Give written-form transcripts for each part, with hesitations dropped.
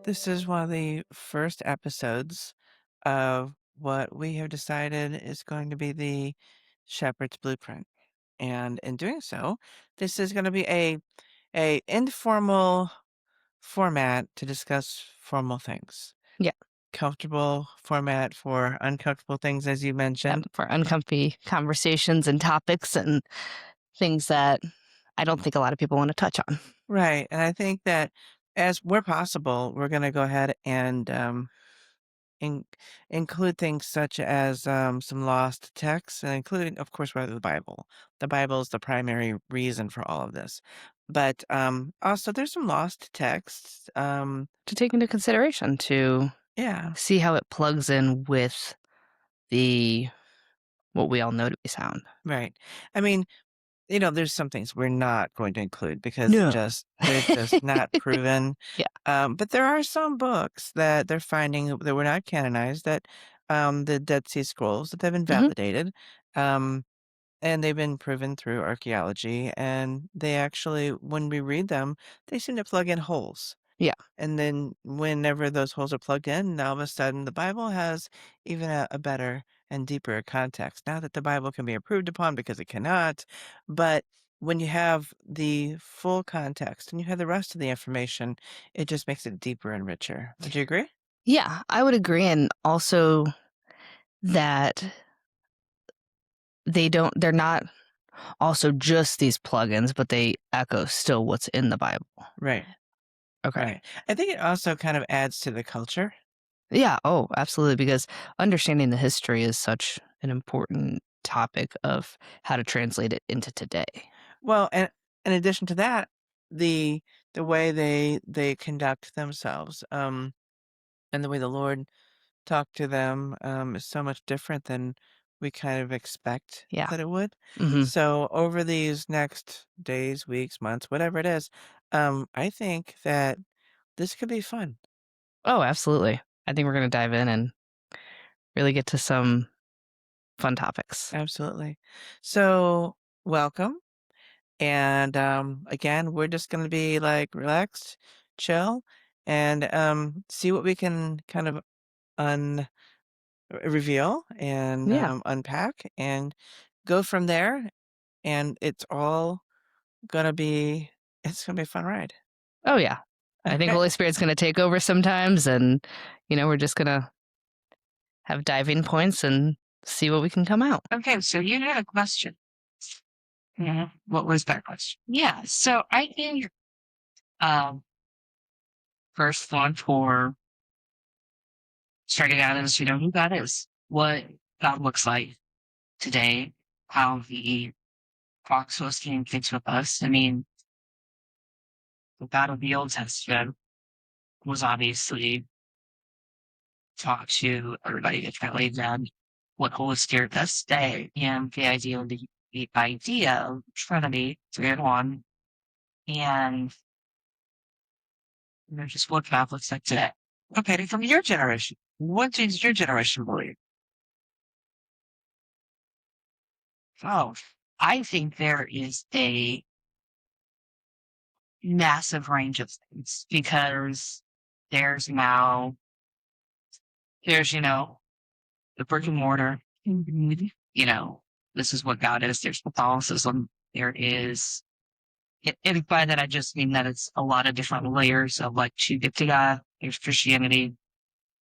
This is one of the first episodes of what we have decided is going to be the Shepherd's Blueprint. And in doing so, this is going to be a informal format to discuss formal things. Yeah, Comfortable format for uncomfortable things, as you yeah, mentioned. for uncomfy conversations and topics and things that I don't think a lot of people want to touch on. Right. And I think that as where possible, we're going to go ahead and In include things such as, some lost texts, and including, of course, rather the Bible. The Bible is the primary reason for all of this. But, also there's some lost texts, To take into consideration to yeah, see how it plugs in with the what we all know to be sound. right. I mean, there's some things we're not going to include because No. they're just not proven. Yeah. But there are some books that they're finding that were not canonized that, the Dead Sea Scrolls that they've been Hmm. validated. Um And they've been proven through archaeology, and they actually, when we read them, they seem to plug in holes. Yeah. And then whenever those holes are plugged in, all of a sudden the Bible has even a better and deeper context. Not that the Bible can be improved upon because it cannot, but when you have the full context and you have the rest of the information, it just makes it deeper and richer. Would you agree? Yeah, I would agree. And also that they're not also just these plugins, but they echo still what's in the Bible. Right, Okay. right. I think it also kind of adds to the culture. Yeah. Oh, absolutely. Because understanding the history is such an important topic of how to translate it into today. Well, and in addition to that, the the way they conduct themselves, and the way the Lord talked to them, is so much different than we kind of expect Yeah. that it would. Hmm. So over these next days, weeks, months, whatever it is, I think that this could be fun. Oh, absolutely. I think we're going to dive in and really get to some fun topics. Absolutely. So welcome. And again, we're just going to be like relaxed, chill, and see what we can kind of un reveal and Yeah. unpack and go from there. And it's gonna be a fun ride. Oh, yeah. I think Holy Spirit's going to take over sometimes. And, we're just going to have diving points and see what we can come out. Okay, so you had a question. What was that question? Yeah, so I think um first one for starting out is who God is, what God looks like today, how he talks to us, communicates with us. I mean, the God of the Old Testament was obviously taught to everybody differently than what Holy Spirit does today, and the idea of Trinity, three in one, and just what God looks like today. Okay, from your generation, what does your generation believe? Oh, I think there is a massive range of things because there's now there's the brick and mortar. You know, this is what God is. There's Catholicism. There is, and by that I just mean that it's a lot of different layers of like to get to God. There's Christianity.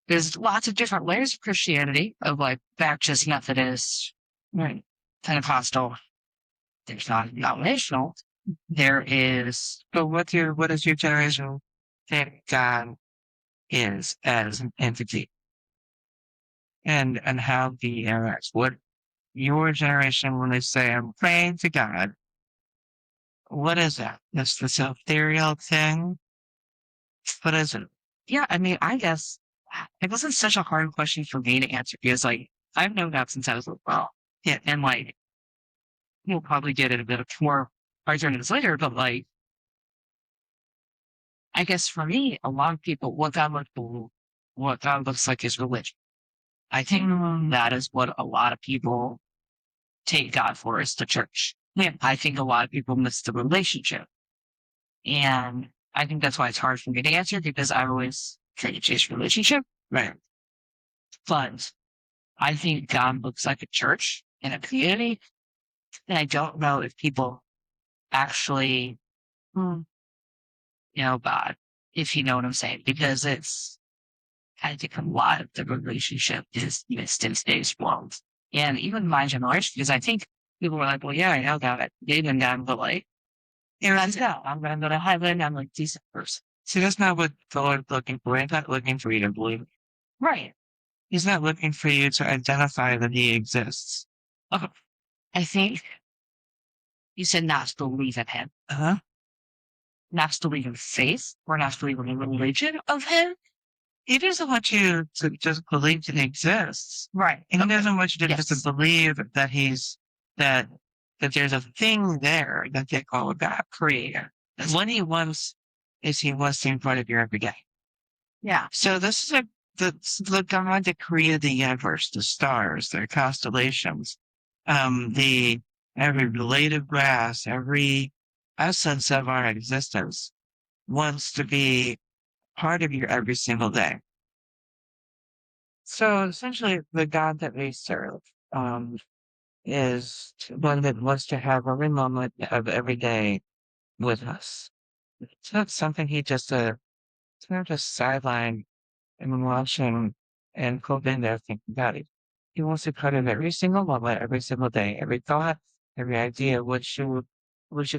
There's lots of different layers of Christianity of like Baptist, Methodist, right, Pentecostal. There's not denominational. There is. So what is your generation think God is as an entity, and how he interacts? What your generation when they say I'm praying to God, what is that? That's this ethereal thing. What is it? Yeah, I mean, I guess it wasn't such a hard question for me to answer because like I've known God since I was a little well. Yeah, and like we'll probably get it a bit of more arguments later, but like I guess for me, a lot of people, what God looks like is religion. I think that is what a lot of people take God for is the church. Yeah. I think a lot of people miss the relationship. And I think that's why it's hard for me to answer because I always church relationship. Right. But I think God looks like a church and a community. And I don't know if people actually, hmm, know God, if you know what I'm saying, because I think a lot of the relationship is missed in today's world. And even my generation, because I think people were like, well, yeah, I know God. They've been down, but like, let's go. I'm going to go to heaven. I'm like, decent person. See, that's not what the Lord's looking for. He's not looking for you to believe. Right. He's not looking for you to identify that he exists. Okay. I think you said not to believe in him, Uh-huh. not to believe in faith, or not to believe in the religion of him. He doesn't want you to just believe that he exists. Right. And he doesn't want you to Yes. just believe that that there's a thing there that they call a God creator. What he wants is he wants to be part of your every day. Yeah. So this is the God that created the universe, the stars, the constellations, the every blade of grass, every essence of our existence wants to be part of your every single day. So essentially, the God that we serve is one that wants to have every moment of every day with us. It's not something it's not just sideline and watching and hoping there thinking about it. He wants to cut in every single moment, every single day, every thought, every idea, what you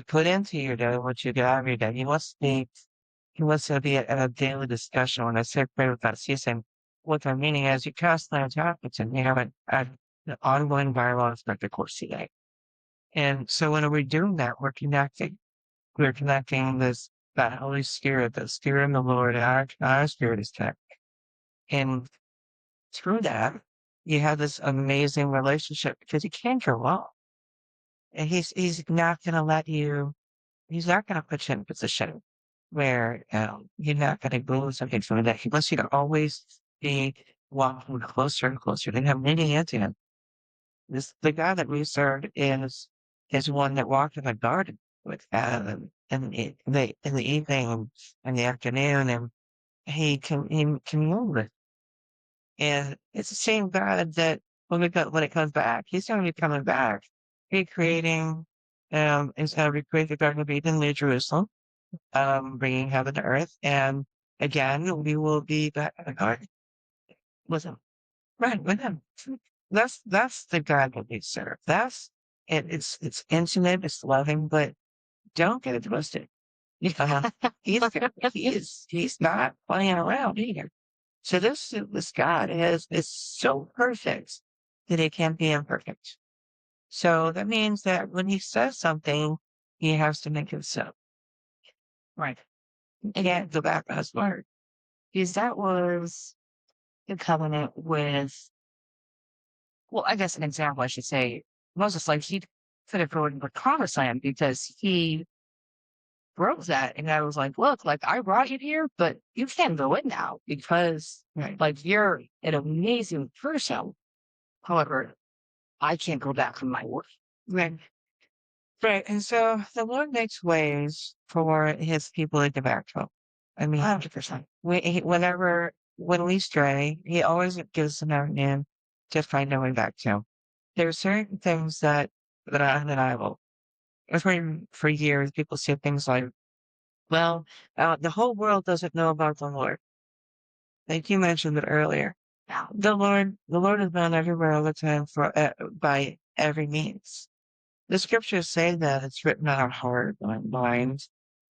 put into your day, what you get out of your day. He wants to be at a daily discussion. When I say pray without ceasing, what I'm meaning is you constantly talk with him. You have an ongoing dialogue throughout the course of the day. And so when we're doing that, we're connecting. We're connecting that Holy Spirit, the Spirit of the Lord, our spirit is connected. And through that, you have this amazing relationship because you can't go wrong. And he's not gonna let you he's not gonna put you in a position where you're not gonna go something from that. He wants you to always be walking closer and closer. They have many into him. The guy that we serve is one that walked in the garden with Adam in the evening and the afternoon, and he communed with. And it's the same God that when it comes back, he's going to be coming back, recreating, is going to recreate the Garden of Eden, New Jerusalem, bringing heaven to earth, and again we will be back in the garden with him, right with him. That's the God that we serve. That's it. It's intimate, it's loving, but don't get it twisted. Uh, he's not playing around either. So this God is so perfect that it can't be imperfect. So that means that when he says something, he has to make it so. Right. He can't go back on his word. Because that was the covenant with, well, I guess an example, I should say, Moses, like he could have go into the promised land because he broke that. And I was like, look, like I brought you here, but you can't go in now because Right. like you're an amazing person. However, I can't go back from my word. Right. Right. And so the Lord makes ways for his people to get back to him. I mean, 100%. when we stray, he always gives us an avenue to find our way back to him. There are certain things that are undeniable. For years, people say things like, well, the whole world doesn't know about the Lord. Like you mentioned it earlier. Yeah. The Lord is known everywhere all the time by every means. The scriptures say that it's written on our heart, on our minds.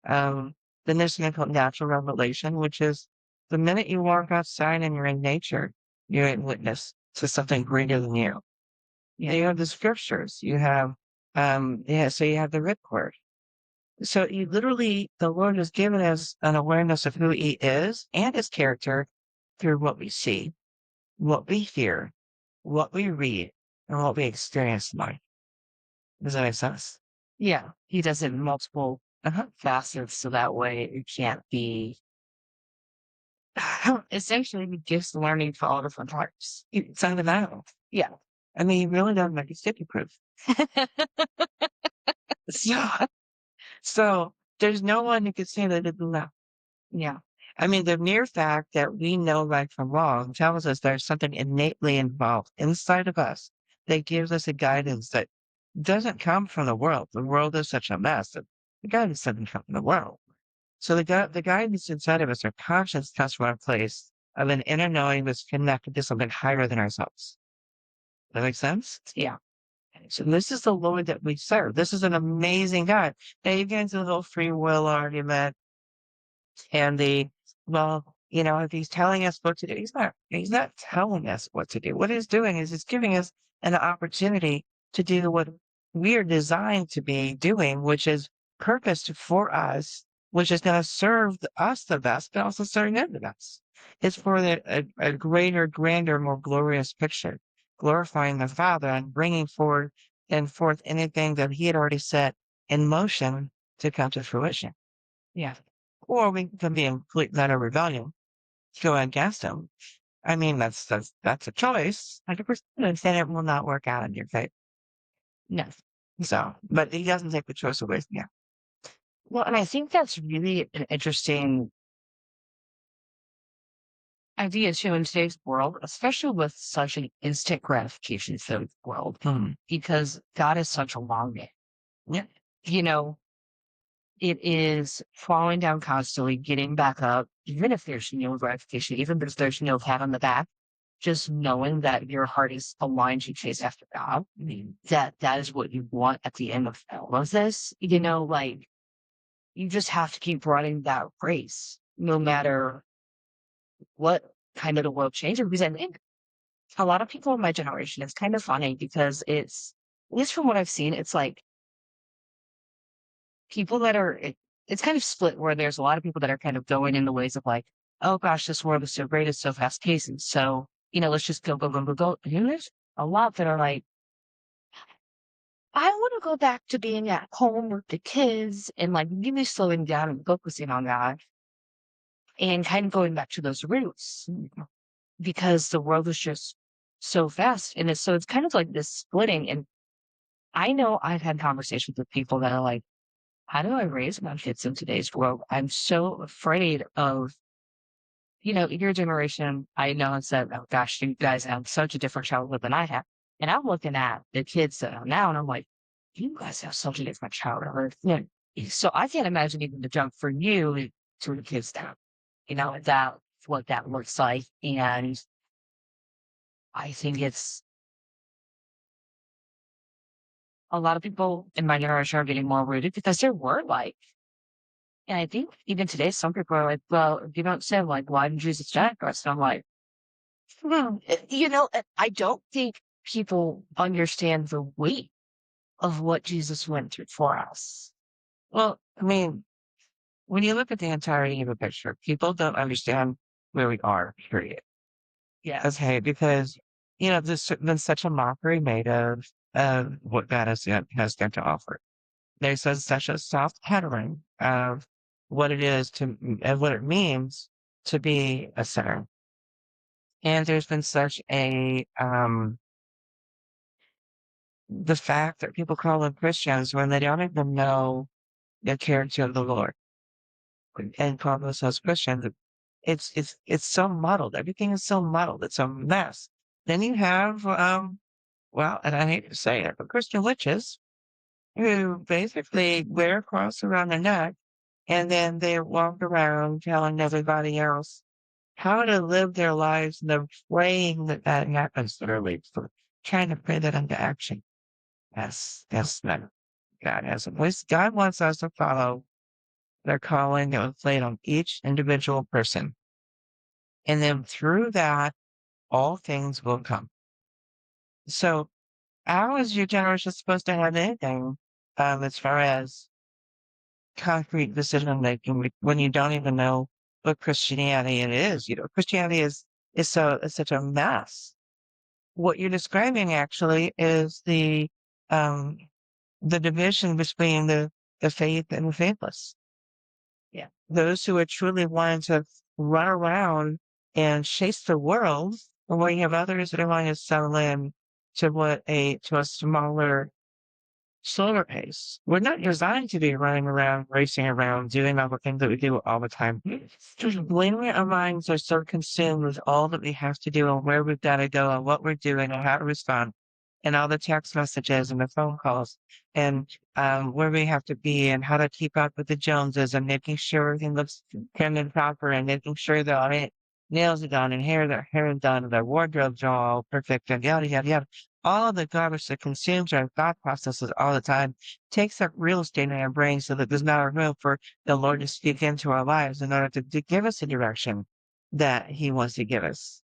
Then there's something called natural revelation, which is the minute you walk outside and you're in nature, you're in witness to something greater than you. You have the scriptures. You have, so you have the written word. So the Lord has given us an awareness of who he is and his character through what we see, what we hear, what we read, and what we experience in life. Does that make sense? Yeah. He does it in multiple facets. So that way it can't be essentially he gives learning to all different types. It's undeniable. Yeah. I mean, he really does make it sticky proof. So, so there's no one who could say that it didn't know. Yeah. I mean, the mere fact that we know right from wrong tells us there's something innately involved inside of us that gives us a guidance that doesn't come from the world. The world is such a mess that the guidance doesn't come from the world. So the guidance inside of us, our conscience comes from a place of an inner knowing that's connected to something higher than ourselves. That makes sense? Yeah. So this is the Lord that we serve. This is an amazing God. Now you get into the whole free will argument and well, if he's telling us what to do, he's not telling us what to do. What he's doing is he's giving us an opportunity to do what we are designed to be doing, which is purposed for us, which is going to serve us the best, but also serving him the best. It's for a greater, grander, more glorious picture, glorifying the Father and bringing forth anything that he had already set in motion to come to fruition. Yeah. Or we can be in complete and utter rebellion, go against him. I mean, that's a choice. 100%, and then it will not work out in your favor. No. So, but he doesn't take the choice away from you. Well, and I think that's really an interesting idea too in today's world, especially with such an instant gratification filled world, because God is such a long game. Yeah. You know, it is falling down constantly, getting back up, even if there's no gratification, even if there's no pat on the back, just knowing that your heart is aligned to chase after God, that is what you want at the end of all of this. Like you just have to keep running that race, no matter what kind of the world changes. Because I think a lot of people in my generation, it's kind of funny because at least from what I've seen, it's like people that are, it's kind of split where there's a lot of people that are kind of going in the ways of like, oh gosh, this world is so great, it's so fast paced. And so, let's just go, go, go, go, go. And then there's a lot that are like, I want to go back to being at home with the kids and like really slowing down and focusing on that and kind of going back to those roots because the world is just so fast. And it's kind of like this splitting. And I know I've had conversations with people that are like, how do I raise my kids in today's world? I'm so afraid of, your generation. I know it's that, oh gosh, you guys have such a different childhood than I have. And I'm looking at the kids that are now and I'm like, you guys have such a different childhood. Yeah. So I can't imagine even the jump for you to the kids now, that what that looks like. And I think it's a lot of people in my generation are getting more rooted because there were like, and I think even today, some people are like, well, if you don't sin, like, why did Jesus die for us? And I'm like, I don't think people understand the weight of what Jesus went through for us. Well, I mean, when you look at the entirety of a picture, people don't understand where we are, period. Yeah. Okay, because there's been such a mockery made of what God has got to offer. There's such a soft pattern of what it is and what it means to be a sinner. And there's been such the fact that people call them Christians when they don't even know the character of the Lord and call themselves Christians. It's so muddled. Everything is so muddled. It's a mess. Then you have, well, and I hate to say it, but Christian witches who basically wear a cross around their neck and then they walk around telling everybody else how to live their lives and they're praying that happens literally for trying to put that into action. That's not God has a voice. God wants us to follow their calling that was laid on each individual person. And then through that, all things will come. So how is your generation supposed to have anything as far as concrete decision making when you don't even know what Christianity it is? Christianity is such a mess. What you're describing actually is um the division between the faith and the faithless. Yeah. Those who are truly wanting to run around and chase the world, and where you have others that are wanting to settle in to a smaller slower pace. We're not designed to be running around, racing around, doing all the things that we do all the time. Just when our minds are so consumed with all that we have to do and where we've got to go and what we're doing and how to respond and all the text messages and the phone calls and where we have to be and how to keep up with the Joneses and making sure everything looks trim and proper and making sure that our nails are done and their hair is done and their wardrobes are all perfect and yada, yada, yada. All of the garbage that consumes our thought processes all the time takes up real estate in our brain so that there's not a room for the Lord to speak into our lives in order to give us the direction that He wants to give us.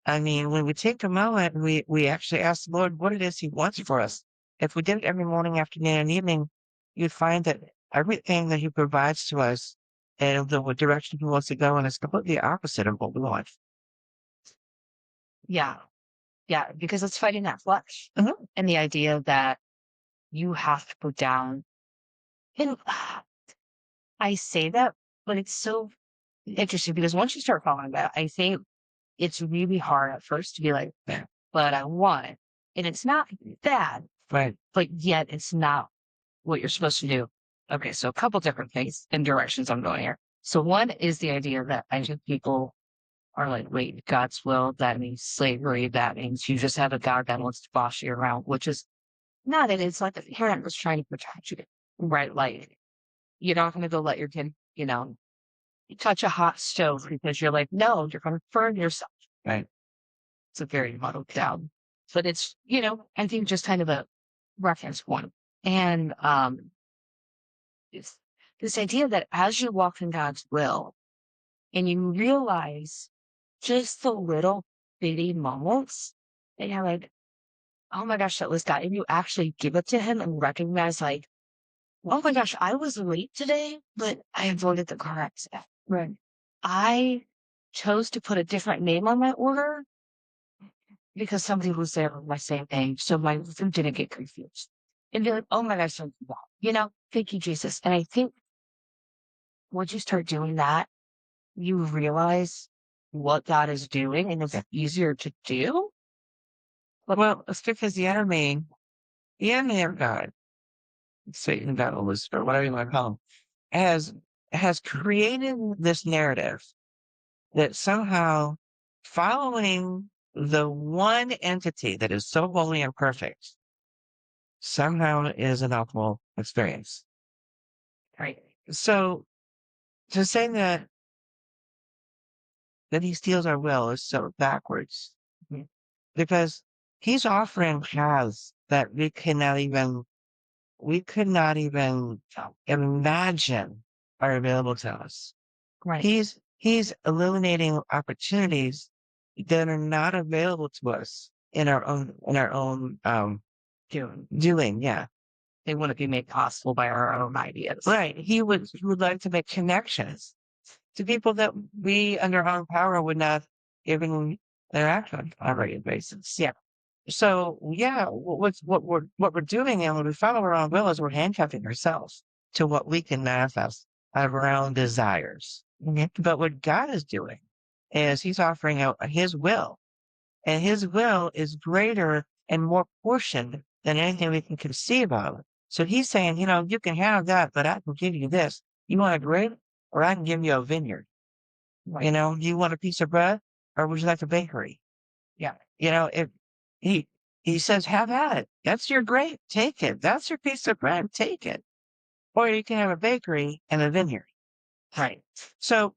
I mean, when we take a moment and we actually ask the Lord what it is He wants for us, if we did it every morning, afternoon, and evening, you'd find that everything that He provides to us and the direction He wants to go in is completely opposite of what we want. Yeah. Yeah. Because it's fighting that flesh Mhm. and the idea that you have to put down. And I say that, but it's so interesting because once you start following that, I think it's really hard at first to be like, but I want it. And it's not bad, Right. but yet it's not what you're supposed to do. Okay, so a couple different things and directions I'm going here. So one is the idea that I think people are like, wait, God's will, that means slavery, that means you just have a God that wants to boss you around, which is not it. It's like the parent was trying to protect you. Right. Like you're not gonna go let your kid, touch a hot stove because you're like, no, you're gonna burn yourself. Right. It's a very muddled down. But it's, I think just kind of a reference point. And it's this idea that as you walk in God's will and you realize just the little bitty moments that you're like, oh my gosh, that was God. And you actually give it to him and recognize like, oh my gosh, I was late today, but I avoided the car accident. Right. I chose to put a different name on my order because somebody was there with my same name. So my food didn't get confused. And be like, oh my gosh, thank you, God. Thank you, Jesus. And I think once you start doing that, you realize what God is doing and it's easier to do. Well, it's because the enemy of God, Satan, devil, Lucifer, whatever you want to call him, has created this narrative that somehow following the one entity that is so holy and perfect somehow is an optimal experience. Right. So to say that he steals our will is so backwards because he's offering paths that we could not even imagine are available to us. Right. He's illuminating opportunities that are not available to us in our own doing. Yeah. They wouldn't be made possible by our own ideas. Right. He would like to make connections to people that we under our own power would not even interact with on a regular basis. Yeah. So yeah, what we're doing and when we follow our own will is we're handcuffing ourselves to what we can manifest out of our own desires. But what God is doing is He's offering out His will, and His will is greater and more portioned than anything we can conceive of. So He's saying, you can have that, but I can give you this. You want a grape, or I can give you a vineyard. Right. Do you want a piece of bread, or would you like a bakery? Yeah. If he says, have at it. That's your grape. Take it. That's your piece of bread. Take it. Or you can have a bakery and a vineyard. Right. So,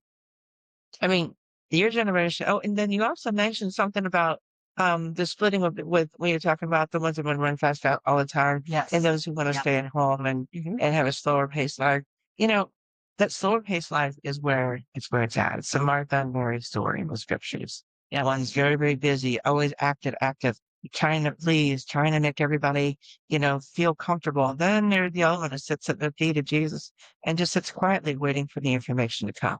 I mean, your generation. Oh, and then you also mentioned something about the splitting with when you're talking about the ones that want to run fast out all the time, Yes. and those who want to Yeah. stay at home and have a slower paced life. That slower paced life is where it's at. It's the Martha and Mary story in the scriptures. Yeah. One's very, very busy, always active, trying to please, trying to make everybody, feel comfortable. Then there's the other one that sits at the feet of Jesus and just sits quietly waiting for the information to come.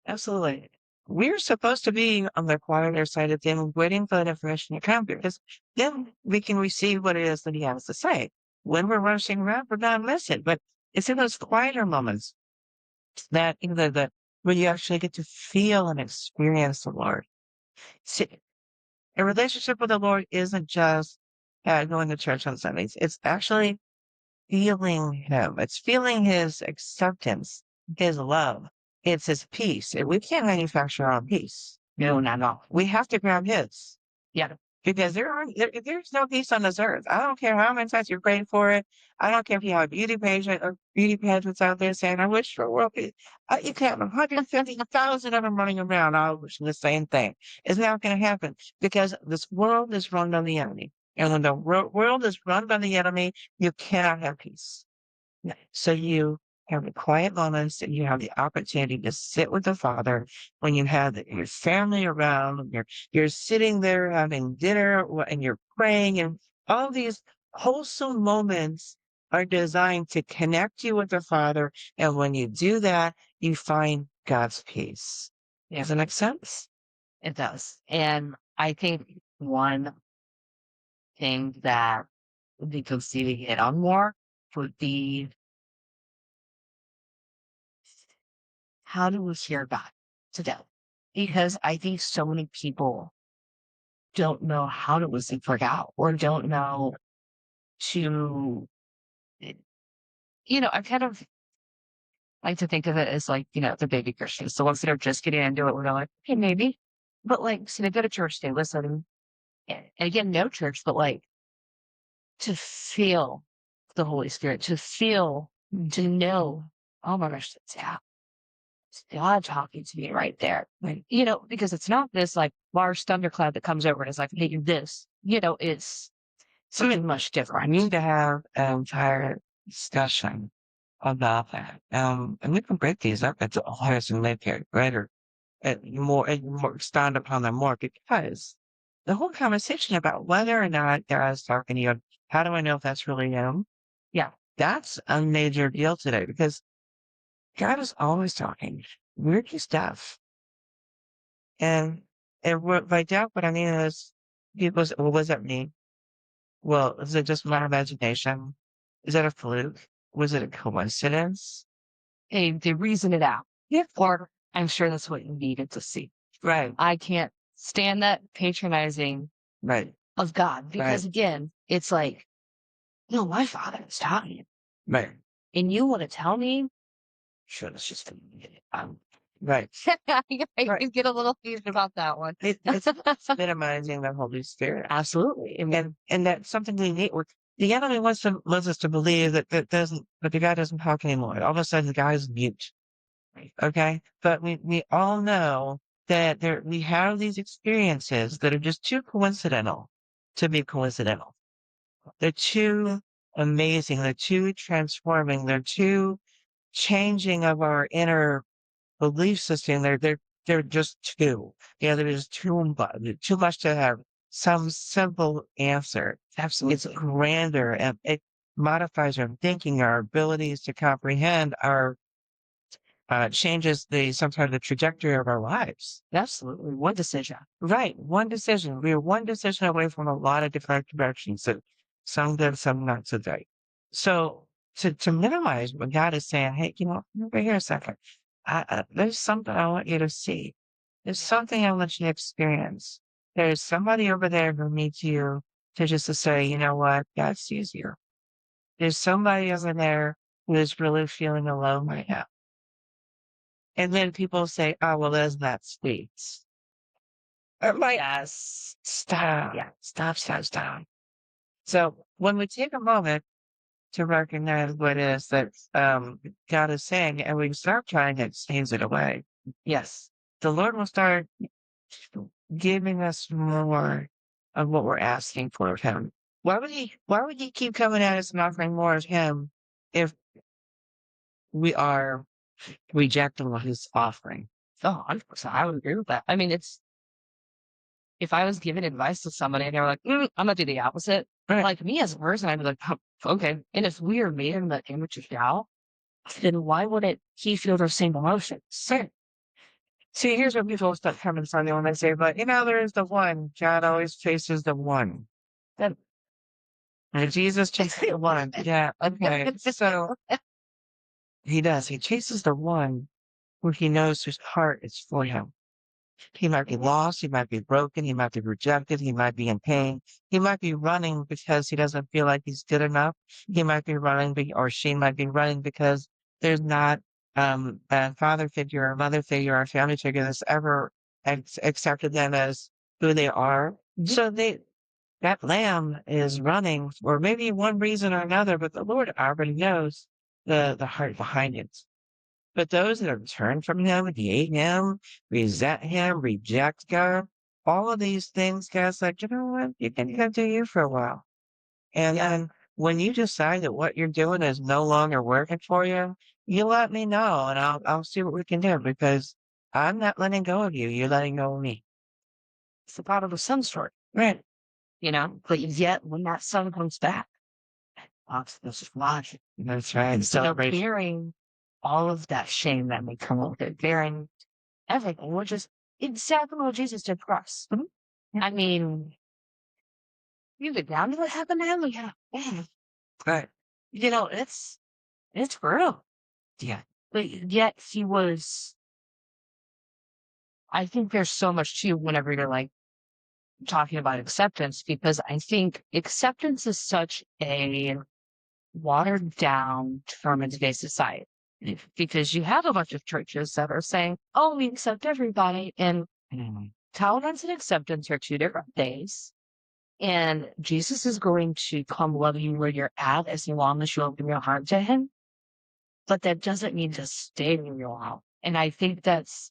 Absolutely. We're supposed to be on the quieter side of things, waiting for that information to come because then we can receive what it is that He has to say. When we're rushing around, we're not listening. But it's in those quieter moments that when you actually get to feel and experience the Lord. See, a relationship with the Lord isn't just going to church on Sundays. It's actually feeling him. It's feeling his acceptance, his love. It's his peace. We can't manufacture our own peace. No, not at all. We have to grab his. Yeah. Because there's no peace on this earth. I don't care how many times you're praying for it. I don't care if you have a beauty pageant or beauty pageants out there saying, I wish for world peace. You can't have 150,000 of them running around all wishing the same thing. It's not going to happen because this world is run by the enemy. And when the world is run by the enemy, you cannot have peace. So you have the quiet moments and you have the opportunity to sit with the Father when you have your family around, and you're sitting there having dinner and you're praying, and all these wholesome moments are designed to connect you with the Father. And when you do that, you find God's peace. Yeah. Does that make sense? It does. And I think one thing that we could see to hit on more would be, how do we hear God today? Because I think so many people don't know how to listen for God, or don't know to, I kind of like to think of it as like, the baby Christians, the ones that are just getting into it. We're like, okay, maybe. But like, so they go to church, they listen. And again, no church, but like, to feel the Holy Spirit, to feel, to know, oh my gosh, that's it's God talking to me right there. Like, because it's not this like large thundercloud that comes over and is like, hey, do this. It's something much I different. need to have an entire discussion about that. And we can break these up into less and make it greater and more expound upon them more, because the whole conversation about whether or not God is talking to you, how do I know if that's really him? Yeah. That's a major deal today, because God is always talking. We're just deaf. And by doubt, what I mean is, people say, well, what does that mean? Well, is it just my imagination? Is that a fluke? Was it a coincidence? They reason it out. Yeah. Or I'm sure that's what you needed to see. Right, I can't stand that patronizing right, of God, because again, it's like, no, my Father is talking, right, and you want to tell me? Sure, let's just right. I Right. can get a little heated about that one. It's minimizing the Holy Spirit. Absolutely. And that's something we need. The enemy wants us to believe that the guy doesn't talk anymore. All of a sudden, the guy's mute. Okay, but we all know that we have these experiences that are just too coincidental to be coincidental. They're too amazing. They're too transforming. They're too changing of our inner belief system. They're just too. Yeah, there's too much to have some simple answer. Absolutely. It's grander, and it modifies our thinking, our abilities to comprehend, our changes sometimes the trajectory of our lives. Absolutely. One decision. Right, one decision. We are one decision away from a lot of different directions, that some good, some not so great. So to minimize what God is saying, hey, over here a second. There's something I want you to see. There's something I want you to experience. There's somebody over there who needs you to say, you know what, God sees you. There's somebody over there who is really feeling alone right now. And then people say, oh, well, isn't that sweet? Like, stop. Yeah. Stop. So when we take a moment to recognize what it is that God is saying, and we start trying to exchange it away, Yes. the Lord will start giving us more of what we're asking for of Him. Why would He keep coming at us and offering more of Him if we are rejecting what He's offering? Oh, 100%. I would agree with that. I mean, if I was giving advice to somebody and they were like, I'm going to do the opposite, Right. like me as a person, I'd be like, "Oh, okay. And if we are made in the image of God, then why wouldn't he feel those same emotions? Sure. See, here's what people start coming from when they say, but there's the one. God always chases the one. Then And Jesus chases the one. Yeah, okay. So He does. He chases the one who He knows whose heart is for Him. He might be lost, he might be broken, he might be rejected, he might be in pain. He might be running because he doesn't feel like he's good enough. He might be running, or she might be running because there's not a father figure or mother figure or family figure that's ever accepted them as who they are. So that lamb is running for maybe one reason or another, but the Lord already knows the heart behind it. But those that have turned from him, hate him, resent him, reject God, all of these things, God's like, you know what? You can go do you for a while. And then when you decide that what you're doing is no longer working for you, you let me know and I'll see what we can do because I'm not letting go of you. You're letting go of me. It's the prodigal son story, Right. but yet when that son comes back, this is logic. That's right. Celebration. Bearing all of that shame that may come with it, bearing everything, which is exactly what Jesus did for us. I mean, you get down to what happened to him, yeah. Right. It's brutal. Yeah. But yet he was, I think there's so much too whenever you're like talking about acceptance, because I think acceptance is such a watered down term in today's society. Because you have a bunch of churches that are saying, oh, we accept everybody. And Mhm. tolerance and acceptance are two different things. And Jesus is going to come love you where you're at as long as you open your heart to him. But that doesn't mean to stay where you're at. And I think that's,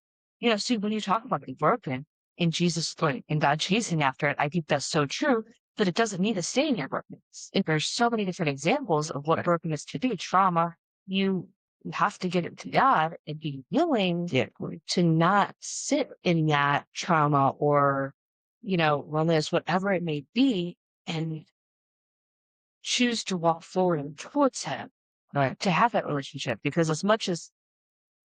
see, when you talk about being broken and Jesus and God chasing after it, I think that's so true. But it doesn't mean to stay in your brokenness. And there's so many different examples of what brokenness could be. Trauma, you have to get it to God and be willing to not sit in that trauma or, loneliness, whatever it may be, and choose to walk forward towards him, Right. to have that relationship. Because as much as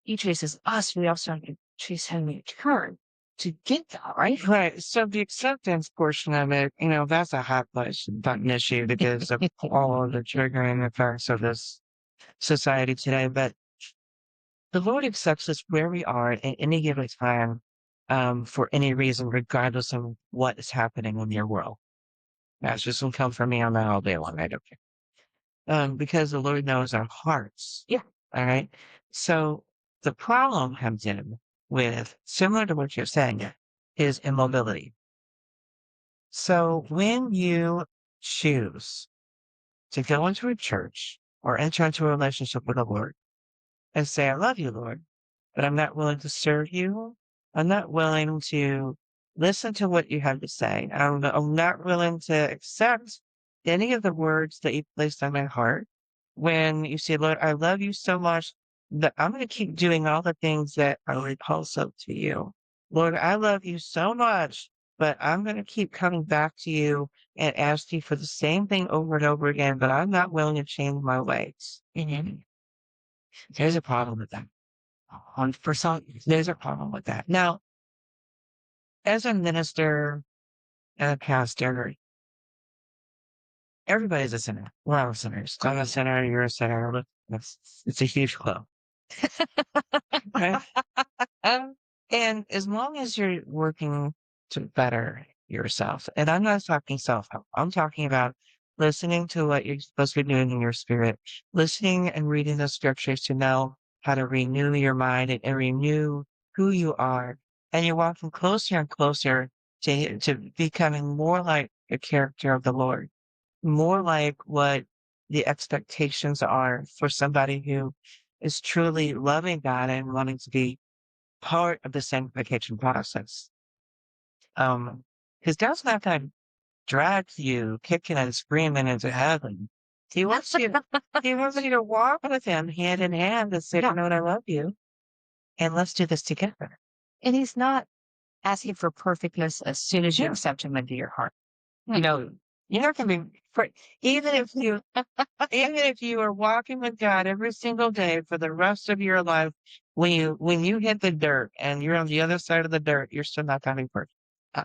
he chases us, we also have to chase him in return to get that, right? Right. So the acceptance portion of it, that's a hot button issue because of all of the triggering effects of this society today. But the Lord accepts us where we are at any given time, for any reason, regardless of what is happening in your world. That's just will come from me on that all day long. I don't care. Because the Lord knows our hearts. Yeah. All right. So the problem comes in with, similar to what you're saying, is immobility. So when you choose to go into a church or enter into a relationship with the Lord and say, I love you, Lord, but I'm not willing to serve you. I'm not willing to listen to what you have to say. I'm not willing to accept any of the words that you placed on my heart. When you say, Lord, I love you so much that I'm going to keep doing all the things that are repulsive to you. Lord, I love you so much, but I'm going to keep coming back to you and ask you for the same thing over and over again, but I'm not willing to change my ways. There's a problem with that. 100%. There's a problem with that. Now, as a minister and a pastor, everybody's a sinner. We're all sinners. I'm a sinner. You're a sinner. It's a huge club. Right? And as long as you're working to better yourself, and I'm not talking self-help, I'm talking about listening to what you're supposed to be doing in your spirit, listening and reading the scriptures to know how to renew your mind and renew who you are. And you're walking closer and closer to becoming more like the character of the Lord, more like what the expectations are for somebody who is truly loving God and wanting to be part of the sanctification process. Because God's not going to drag you kicking and screaming into heaven. He wants you, he wants you to walk with him hand in hand and say, no, I love you. And let's do this together. And he's not asking for perfectness as soon as you accept him into your heart. You're can be even if you even if you are walking with God every single day for the rest of your life, when you hit the dirt and you're on the other side of the dirt, you're still not going to be perfect.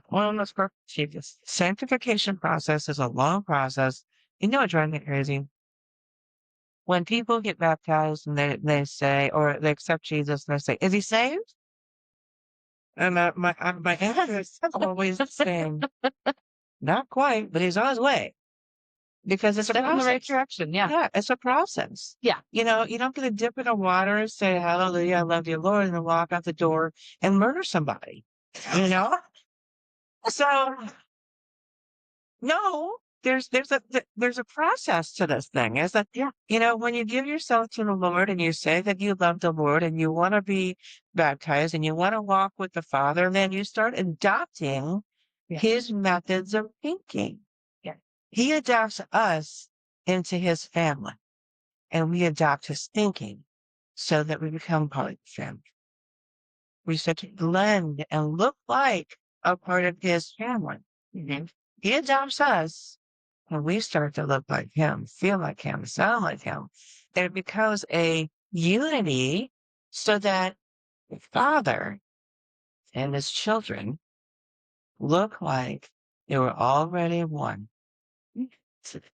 Well, that's perfect. Jesus. Sanctification process is a long process. It drives me crazy. When people get baptized and they say, or they accept Jesus and they say, is he saved? And my dad is always saying, not quite, but he's on his way because it's a Step in the right process. direction. Yeah. Yeah, it's a process. Yeah. You know, you don't get to dip in the water and say, hallelujah, I love you, Lord, and then walk out the door and murder somebody, you know? So, no, there's a process to this thing. Is that, Yeah. you know, when you give yourself to the Lord and you say that you love the Lord and you want to be baptized and you want to walk with the Father, then you start adopting Yeah. his methods of thinking. Yeah. He adopts us into his family and we adopt his thinking so that we become part of the family. We start to blend and look like a part of his family. Mhm. He adopts us and we start to look like him, feel like him, sound like him. And it becomes a unity so that the Father and his children look like they were already one,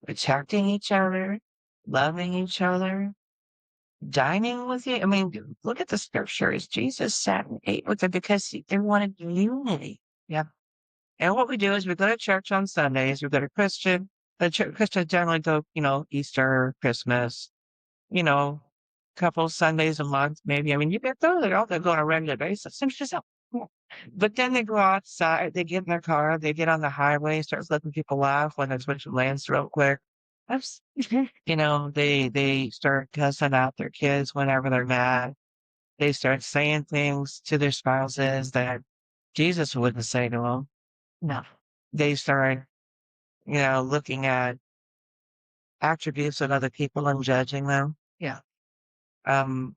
protecting each other, loving each other, dining with you. I mean, look at the scriptures. Jesus sat and ate with them because they wanted unity. Yeah. And what we do is we go to church on Sundays. We go to Christian. Christians generally go, you know, Easter, Christmas, you know, couple Sundays a month, maybe. I mean, you get those. They all go on a regular basis. It's just so cool. But then they go outside. They get in their car. They get on the highway. Start letting people laugh when they're switching lanes real quick. That's, you know, they start cussing out their kids whenever they're mad. They start saying things to their spouses that Jesus wouldn't say to them. No. They start, you know, looking at attributes of other people and judging them. Yeah. Um,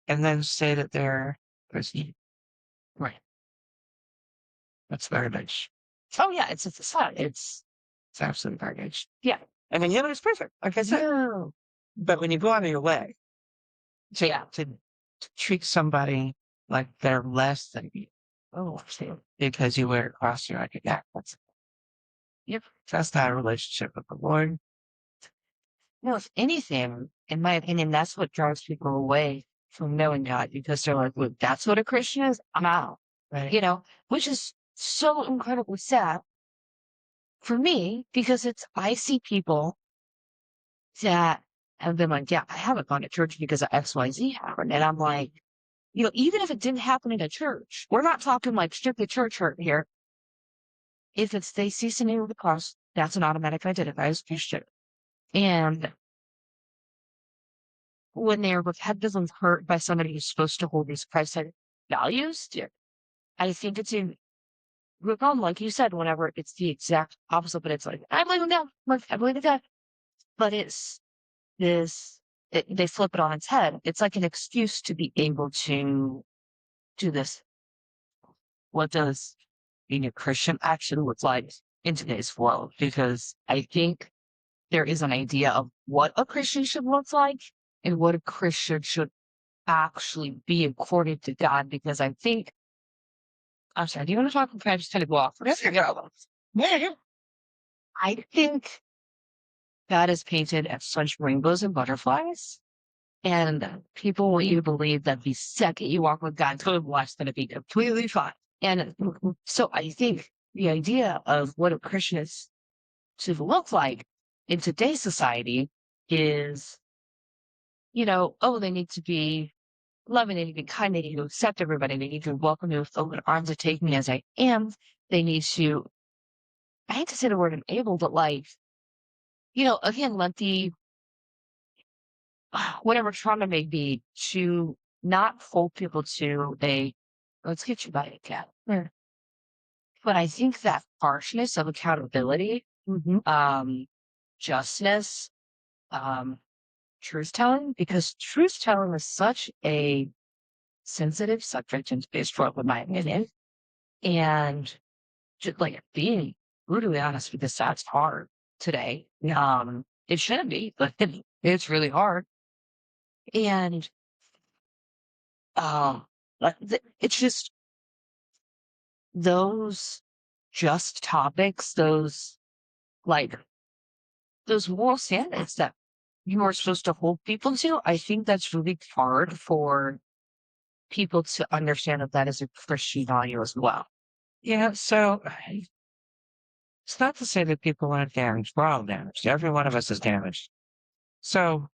and then say that they're Christian. Right. That's garbage. Oh yeah. It's a sign. It's absolute garbage. Yeah. I mean, you know, it's perfect, like I said. No. But when you go out of your way to, Yeah. to treat somebody like they're less than you, Oh, see. because you wear a cross, you're like, yeah, Yep. that's not a relationship with the Lord. No, if anything, in my opinion, that's what drives people away from knowing God because they're like, look, that's what a Christian is. I'm out. Right. You know, which is so incredibly sad for me because I see people that have been like, yeah, I haven't gone to church because of XYZ happened. And I'm like, you know, even if it didn't happen in a church, we're not talking like strictly church hurt here. If it's they see something with the cross, that's an automatic identifier as Christian. And when they're repetitively hurt by somebody who's supposed to hold these Christ-centered values, I think it's in like you said, whenever it's the exact opposite, but it's like, I believe in God, like, I believe in God. But it's this, they flip it on its head. It's like an excuse to be able to do this. What does being a Christian actually look like in today's world? Because I think there is an idea of what a Christian should look like and what a Christian should actually be according to God. Because I think, I'm sorry, do you want to talk? Can I just kind of go off? Yeah. I think God is painted as such rainbows and butterflies. And people want you to believe that the second you walk with God, total life's going to be completely fine. And so I think the idea of what a Christian is to look like in today's society is, you know, oh, they need to be loving, they need to be kind, they need to accept everybody, they need to welcome me with open arms and take me as I am. They need to, I hate to say the word enable, but like, you know, again, let the whatever trauma may be to not hold people to a let's get you by a cat. But I think that harshness of accountability, justness, um, truth telling, because truth telling is such a sensitive subject in today's world, in my opinion. And just like being brutally honest, because that's hard today. It shouldn't be, but it's really hard. And it's just those just topics, those like those moral standards that you are supposed to hold people to. I think that's really hard for people to understand that that is a Christian value as well. Yeah, so it's not to say that people aren't damaged. We're all damaged. Every one of us is damaged. So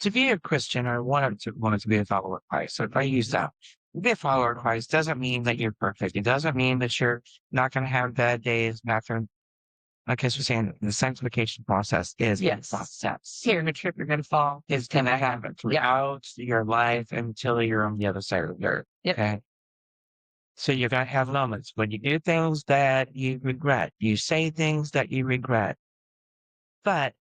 to be a Christian or wanted to be a follower of Christ, so if I use that, to be a follower of Christ doesn't mean that you're perfect. It doesn't mean that you're not going to have bad days, after. Like I was saying, the sanctification process is a Yes. process. Here in the trip, you're going to fall. It's going to happen throughout your life until you're on the other side of the earth. Yep. Okay. So you're going to have moments when you do things that you regret. You say things that you regret. But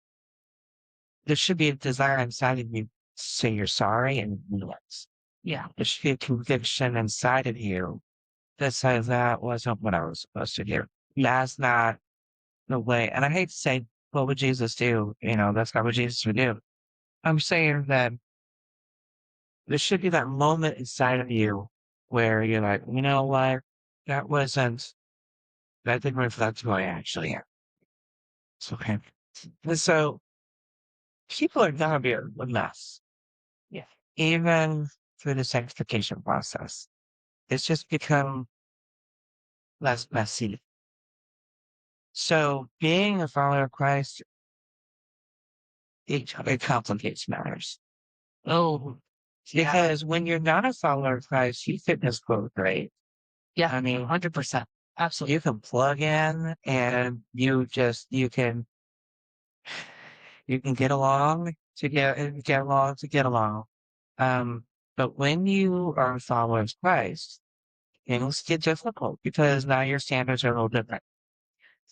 there should be a desire inside of you to say you're sorry and realize. Yeah. There should be a conviction inside of you that says that wasn't what I was supposed to do. That's not the way. And I hate to say, what would Jesus do? That's not what Jesus would do. I'm saying that there should be that moment inside of you where you're like, you know what? That didn't reflect who I actually am. It's okay. And so people are gonna be a mess. Yeah. Even through the sanctification process. It's just become less messy. So being a follower of Christ, it complicates matters. Oh, Because when you're not a follower of Christ, you fit this quote, right? yeah. I mean, 100%. Absolutely. you can plug in and you can get along to get along. But when you are a follower of Christ, things get difficult because now your standards are a little different.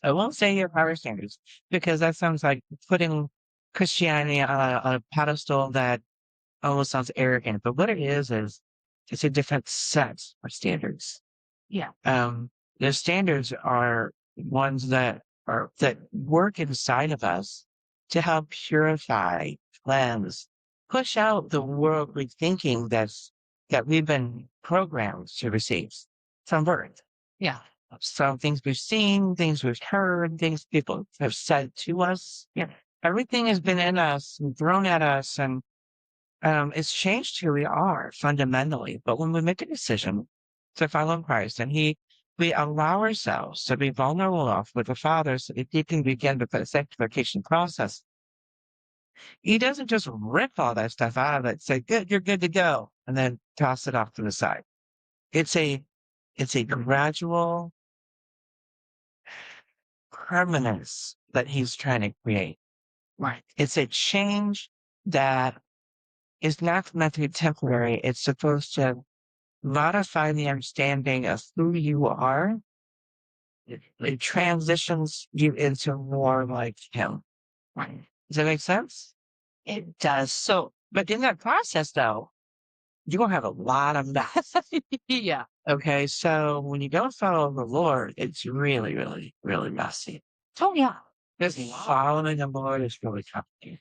I won't say your higher standards because that sounds like putting Christianity on a pedestal that almost sounds arrogant. But what it is it's a different set of standards. Yeah. The standards are ones that work inside of us to help purify, cleanse, push out the worldly thinking that we've been programmed to receive from birth. Yeah. So things we've seen, things we've heard, things people have said to us. Yeah. Everything has been in us and thrown at us, and it's changed who we are fundamentally. But when we make a decision to follow Christ and we allow ourselves to be vulnerable enough with the Father so that He can begin the sanctification process, He doesn't just rip all that stuff out of it, say, good, you're good to go, and then toss it off to the side. It's a gradual permanence that He's trying to create. Right. It's a change that is not meant to be temporary. It's supposed to modify the understanding of who you are. It transitions you into more like Him. Right. Does that make sense? It does. So, But in that process, though, you're going to have a lot of mess. yeah. Okay, so when you don't follow the Lord, it's really, really, really messy. Oh, yeah. Because following the Lord is really complicated.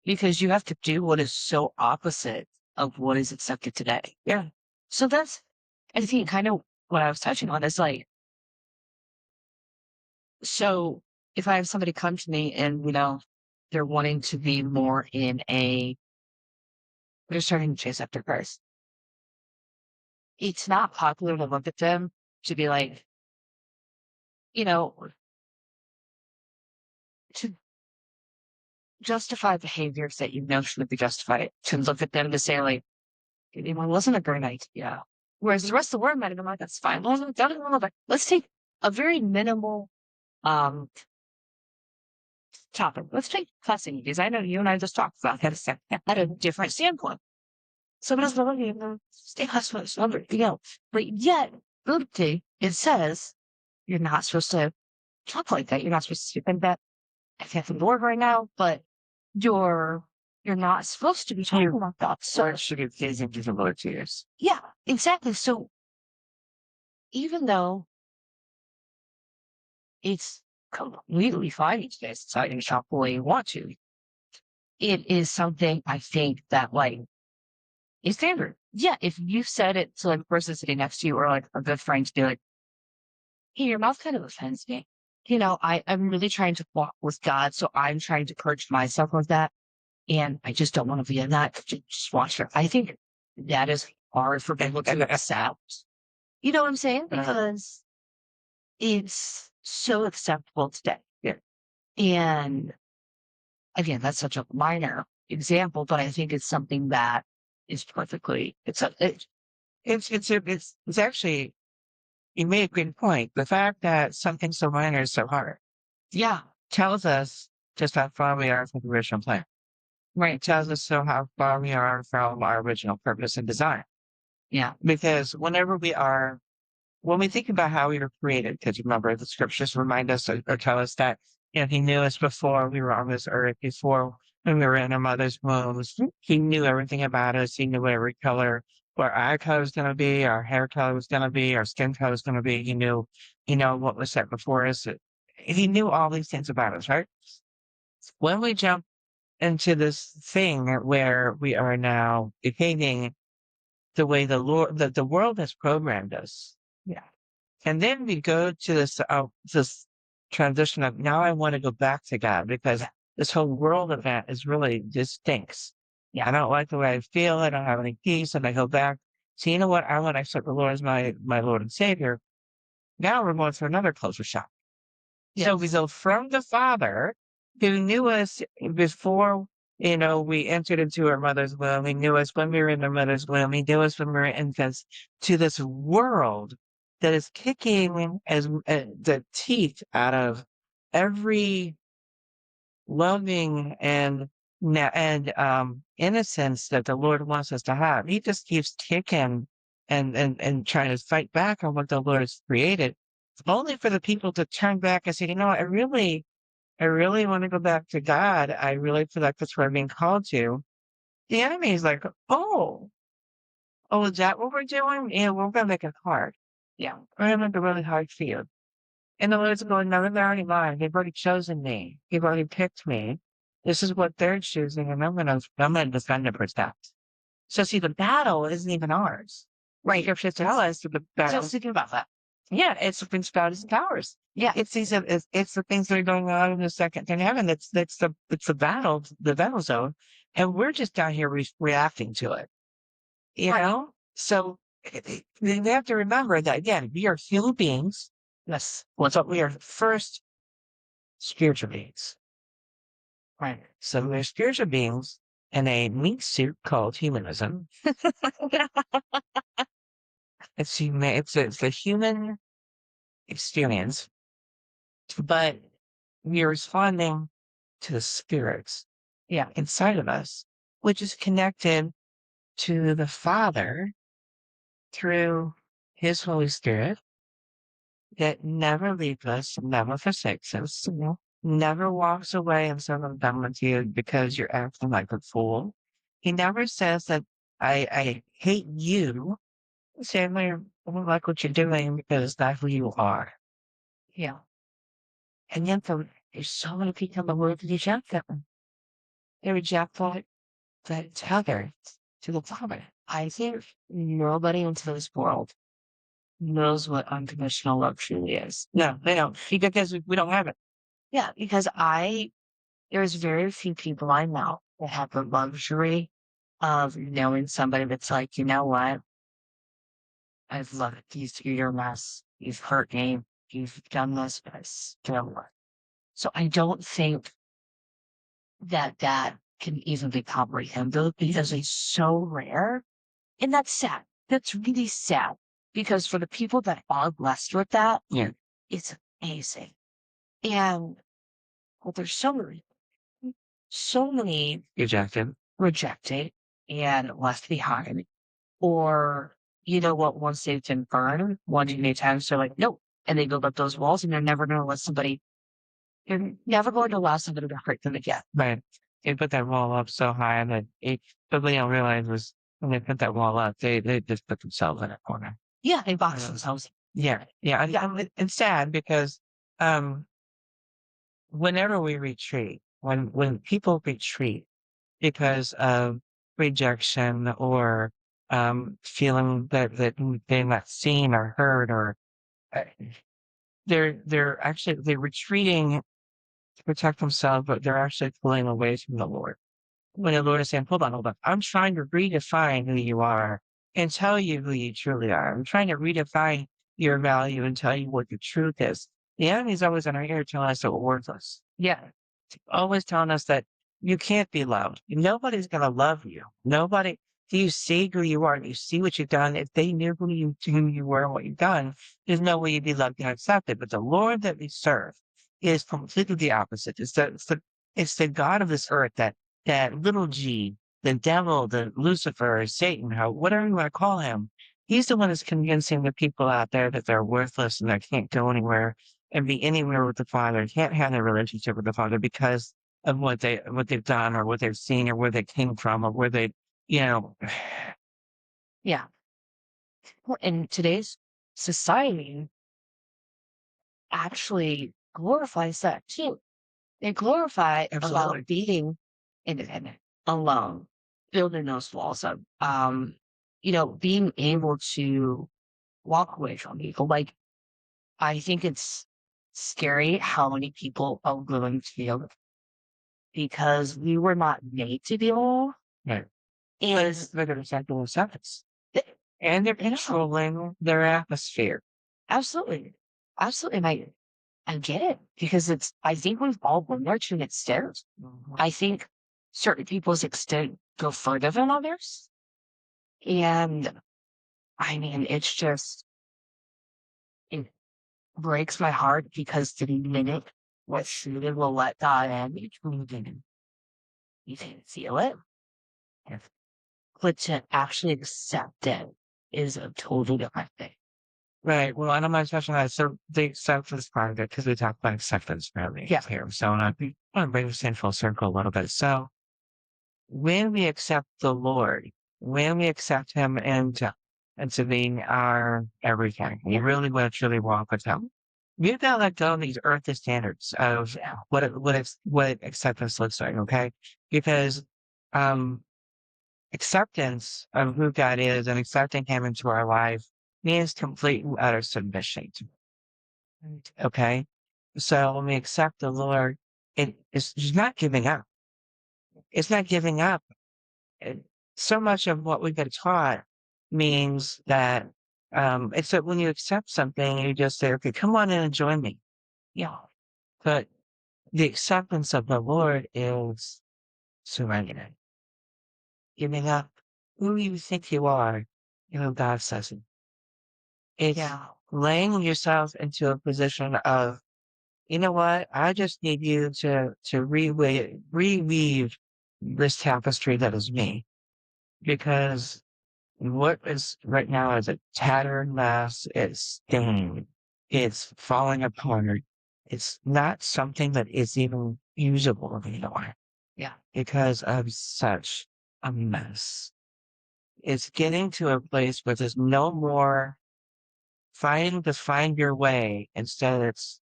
Because you have to do what is so opposite of what is accepted today. Yeah. So that's, I think, kind of what I was touching on is like, so if I have somebody come to me and, they're wanting to be more they're starting to chase after Christ. It's not popular to look at them to be like, to justify behaviors that you know shouldn't be justified, to look at them to say like, it wasn't a great idea. Whereas the rest of the word might have been like, that's fine. Let's take a very minimal topic. Let's take cussing, because I know you and I just talked about that at a different standpoint. Somebody's going to stay husband, but yet, biblically, it says you're not supposed to talk like that. You're not supposed to think that. I can't think of the word right now, but you're not supposed to be talking about that. So Or it should be pleasing to the Lord to use. yeah, exactly. So even though it's completely fine these days, it's not going to shop the way you want to, it is something I think that like is standard. Yeah, if you said it to like a person sitting next to you or like a good friend to be like, hey, your mouth kind of offends me. I'm really trying to walk with God, so I'm trying to purge myself of that. And I just don't want to be in that. Just watch her. I think that is hard for people to accept. You know what I'm saying? Because it's so acceptable today. Yeah. And again, that's such a minor example, but I think it's something that is perfectly, It's actually, you made a good point. The fact that something so minor is so hard yeah, tells us just how far we are from the original plan. It right. tells us so how far we are from our original purpose and design. Yeah, Because when we think about how we were created, because remember the scriptures remind us or tell us that, he knew us before we were on this earth, before when we were in our mother's wombs. He knew everything about us. He knew every color, what our eye color was going to be, our hair color was going to be, our skin color was going to be. He knew, what was set before us. He knew all these things about us, right? When we jump into this thing where we are now behaving the way the world has programmed us. yeah, And then we go to this transition of now I want to go back to God because this whole world event is really just stinks. Yeah. I don't like the way I feel. I don't have any peace. And I go back. So you know what? I want to accept the Lord as my Lord and Savior. Now we're going through another culture shock. So we Yes. go from the Father who knew us before, we entered into our mother's womb. He knew us when we were in our mother's womb. He knew us when we were infants to this world that is kicking as the teeth out of every loving and innocence that the Lord wants us to have. He just keeps kicking and trying to fight back on what the Lord has created, only for the people to turn back and say, I really want to go back to God. I really feel like that's where I'm being called to. The enemy is like, is that what we're doing? Yeah, we're gonna make it hard. Yeah, we're gonna make it really hard for you. And the Lord's going, no, they're already mine. They've already chosen me. They've already picked me. This is what they're choosing, and I'm gonna defend and protect. So see, the battle isn't even ours. Right. Scripture tell us that the I battle. was thinking about that. Yeah, it's the principalities and powers. Yeah. It's the things that are going on in the second in heaven. It's the battle zone, and we're just down here reacting to it. Right. So we have to remember that again, we are human beings. Yes. But we are first spiritual beings. Right. So we're spiritual beings in a meat suit called humanism. It's human. It's a human experience, but we are responding to the spirits Yeah. inside of us, which is connected to the Father through His Holy Spirit that never leaves us, never forsakes us, never walks away and says, I'm done with you because you're acting like a fool. He never says that I hate you. Say, I don't like what you're doing because that's who you are. Yeah. And yet there's so many people in the world that reject them. They reject that tether to the Father. I think nobody in this world knows what unconditional love truly is. No, they don't. Because we don't have it. Yeah, because there's very few people I know that have the luxury of knowing somebody that's like, you know what? I've loved you through your mess. You've hurt me. You've done this, but I still love you. So I don't think that can even be comprehended because it's so rare. And that's sad. That's really sad because for the people that are blessed with that, Yeah. it's amazing. And well, there's so many Rejected. rejected and left behind. Or, you know what, once they've been burned one too many times, they're like, nope. And they build up those walls and they're never going to let somebody, they're never going to allow somebody to hurt them again. But they put that wall up so high that what they don't realize was when they put that wall up, they just put themselves in a corner. Yeah, they box themselves. Yeah. Yeah. It's sad because whenever we retreat, when people retreat because of rejection or feeling that they're not seen or heard or uh, they're retreating to protect themselves, but they're actually pulling away from the Lord. when the Lord is saying, hold on, I'm trying to redefine who you are and tell you who you truly are. I'm trying to redefine your value and tell you what the truth is. The enemy's always in our ear telling us that we're worthless. Yeah. Always telling us that you can't be loved. Nobody's going to love you. Nobody, do you see who you are? Do you see what you've done? If they knew who you were and what you've done, there's no way you'd be loved and accepted. But the Lord that we serve is completely the opposite. It's the God of this earth, that little g, the devil, the Lucifer, Satan, whatever you want to call him. He's the one that's convincing the people out there that they're worthless and they can't go anywhere and be anywhere with the Father, can't have a relationship with the Father because of what they've done or what they've seen or where they came from or where they, you know, Yeah. Well, in today's society actually glorifies that too. They glorify Absolutely. about being independent, alone, building those walls up, being able to walk away from people. Like, I think it's scary how many people are willing to be alone because we were not made to be alone. right. And They're going to sexual acceptance. th- And they're Yeah. controlling their atmosphere. absolutely, absolutely, and I get it because I think we've all been there to an extent. I think certain people's extent go further than others. And I mean, it breaks my heart because the minute what Shooter will let God in, you didn't feel it. But to actually accept it is a totally different thing. Right. Well, and I'm not touching on that. So the acceptance part of it, because we talked about acceptance earlier Yeah. here. So I want to bring this in full circle a little bit. So when we accept the Lord, when we accept Him into being our everything, we really want to truly walk with Him. We've got to let go of these earthly standards of what acceptance looks like. Okay, because um, acceptance of who God is and accepting Him into our life means complete and utter submission to Him. Okay, so when we accept the Lord, it's just not giving up. It's not giving up. So much of what we've been taught means that it's that when you accept something, you just say, okay, come on in and join me. Yeah. But the acceptance of the Lord is surrendering, giving up who you think you are, God says it. It's Yeah. laying yourself into a position of, you know what, I just need you to reweave this tapestry that is me. Because what is right now is a tattered mess. It's stained. It's falling apart. It's not something that is even usable anymore Yeah. because of such a mess. It's getting to a place where there's no more fighting to find your way. Instead, it's,